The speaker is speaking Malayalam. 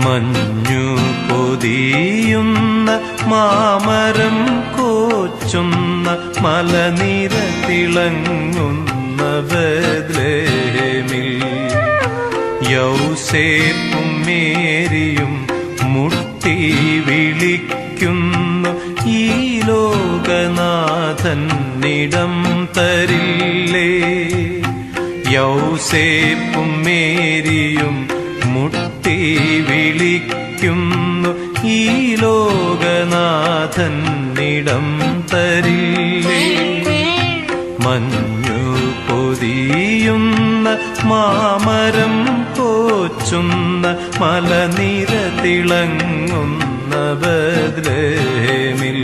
മഞ്ഞു പൊതിയുന്ന മാമരം കോച്ചുന്ന മലനിര തിളങ്ങുന്ന ബേത്ലഹേമിൽ യൗസേപ്പും മേരിയും മുട്ടി വിളിക്കുന്നു, ഈ ലോകനാഥന്നിടം തരില്ലേ. യൗസേപ്പും മേരിയും മുട്ടി വിളിക്കുന്നു, ഈ ലോകനാഥന്നിടം തരില്ലേ. മഞ്ഞു പൊതിയുന്ന മാമരം കോച്ചുന്ന മലനിര തിളങ്ങുന്ന ബേത്ലഹേമിൽ